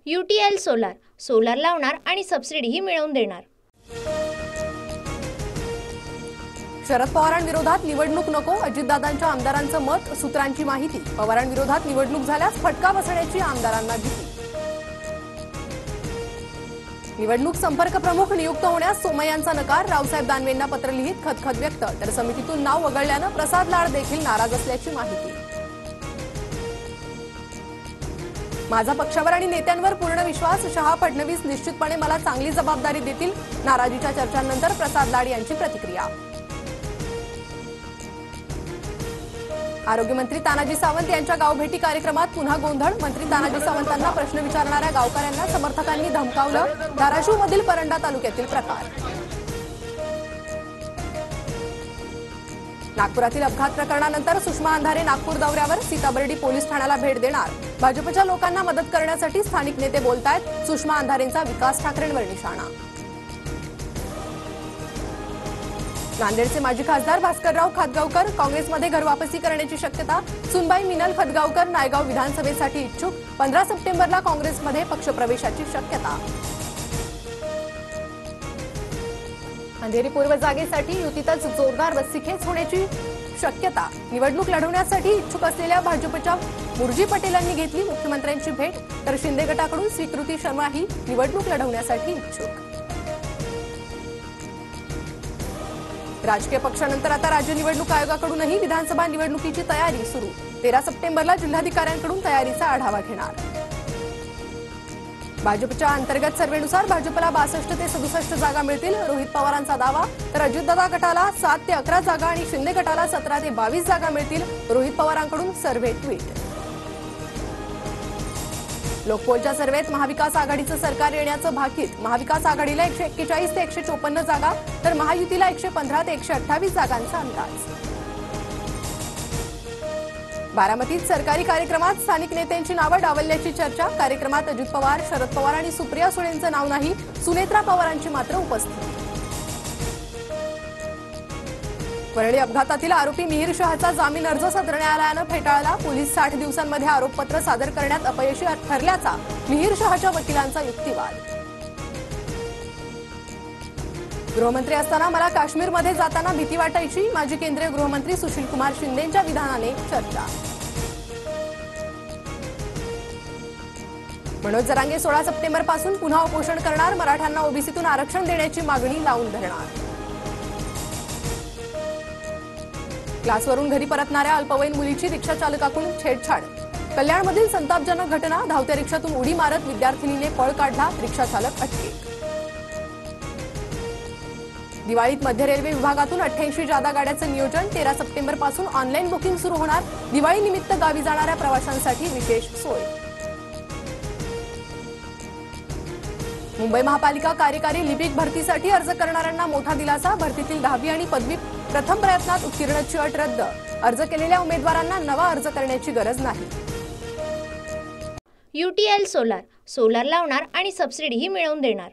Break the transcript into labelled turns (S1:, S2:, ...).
S1: UTL solar solar लावणार आणि सबसिडीही मिळवून देणार।
S2: शरद पवारांविरोधात निवडणूक नको, अजितदादांच्या आमदारांचं मत, सूत्रांची माहिती। पवारांविरोधात निवडणूक झाल्यास फटका बसण्याची आमदारांना भीती। निवडणूक संपर्क प्रमुख नियुक्त होण्यास सोमय्यांचा नकार, रावसाहेब दानवेंना पत्र लिहित खदखद व्यक्त। तर समितीतून नाव वगळल्यानं प्रसाद लाड देखील नाराज असल्याची माहिती। माझा पक्षावर आणि नेत्यांवर पूर्ण विश्वास, शहा फडणवीस निश्चितपणे मला चांगली जबाबदारी देतील। नाराजीच्या चर्चांनंतर प्रसाद लाड यांची प्रतिक्रिया। आरोग्यमंत्री तानाजी सावंत यांच्या गावभेटी कार्यक्रमात पुन्हा गोंधळ, मंत्री तानाजी सावंतांना प्रश्न विचारणाऱ्या गावकऱ्यांना समर्थकांनी धमकावलं। धाराशिवमधील परंडा तालुक्यातील प्रकार। नागपुरातील अपघात प्रकरणानंतर सुषमा अंधारे नागपूर दौऱ्यावर, सीताबर्डी पोलीस ठाण्याला भेट देणार। भाजपच्या लोकांना मदत करण्यासाठी स्थानिक नेते बोलतायत, सुषमा अंधारेंचा विकास ठाकरेंवर निशाणा। नांदेडचे माजी खासदार भास्करराव खातगावकर काँग्रेसमध्ये घरवापसी करण्याची शक्यता। सुनबाई मिनल खतगावकर नायगाव विधानसभेसाठी इच्छुक, 15 सप्टेंबरला काँग्रेसमध्ये पक्षप्रवेशाची शक्यता। अंधेरी पूर्व जागेसाठी युतीतच जोरदार रस्सीखेच होण्याची शक्यता। निवडणूक लढवण्यासाठी इच्छुक असलेल्या भाजपच्या मुरजी पटेलांनी घेतली मुख्यमंत्र्यांची भेट। तर शिंदे गटाकडून स्वीकृती शर्माही निवडणूक लढवण्यासाठी इच्छुक। राजकीय पक्षानंतर आता राज्य निवडणूक आयोगाकडूनही विधानसभा निवडणुकीची तयारी सुरू। 13 सप्टेंबरला जिल्हाधिकाऱ्यांकडून तयारीचा आढावा घेणार। भाजपच्या अंतर्गत सर्वेनुसार भाजपला 62 ते 67 जागा मिळतील, रोहित पवारांचा दावा। तर अजितदादा गटाला 7 ते 11 जागा आणि शिंदे गटाला 17 ते 22 जागा मिळतील, रोहित पवारांकडून सर्व्हे ट्विट। लोकपोलच्या सर्वेत महाविकास आघाडीचं सरकार येण्याचं भाकीत, महाविकास आघाडीला 141 ते 154 जागा, तर महायुतीला 115 ते 128 जागांचा अंदाज। बारामतीत सरकारी कार्यक्रमात स्थानिक नेत्यांची नावं डावलल्याची चर्चा। कार्यक्रमात अजित पवार, शरद पवार आणि सुप्रिया सुळेंचं नाव नाही, सुनेत्रा पवारांची मात्र उपस्थिती। वरळी अपघातातील आरोपी मिहीर शहाचा जामीन अर्ज सत्र न्यायालयानं फेटाळला। पोलीस 60 दिवसांमध्ये आरोपपत्र सादर करण्यात अपयशी ठरल्याचा मिहीर शहाच्या वकिलांचा युक्तिवाद। गृहमंत्री असताना मला काश्मीरमध्ये जाताना भीती वाटायची, माजी केंद्रीय गृहमंत्री सुशीलकुमार शिंदेंच्या विधानाने चर्चा। मनोज जरांगे 16 सप्टेंबरपासून पुन्हा उपोषण करणार, मराठ्यांना ओबीसीतून आरक्षण देण्याची मागणी लावून धरणार। क्लासवरून घरी परतणाऱ्या अल्पवयीन मुलीची रिक्षा चालकाकडून छेडछाड। कल्याणमधील संतापजनक घटना, धावत्या रिक्षातून उडी मारत विद्यार्थिनीने पळ काढला, रिक्षा चालक अटकेत। दिवाळीत मध्य रेल्वे विभागातून 88 जादा गाड्याचं नियोजन, 13 सप्टेंबरपासून ऑनलाईन बुकिंग सुरू होणार, दिवाळीनिमित्त गावी जाणाऱ्या प्रवाशांसाठी विशेष सोय। मुंबई महापालिका कार्यकारी लिपिक भरतीसाठी अर्ज करणाऱ्यांना मोठा दिलासा, भरतीतील 10वी आणि पदवी प्रथम प्रयत्नात उत्तीर्णची अट रद्द, अर्ज केलेल्या उमेदवारांना नवा अर्ज करण्याची गरज नाही।
S1: UTL सोलार सोलार लावणार आणि सबसिडीही मिळवून देणार।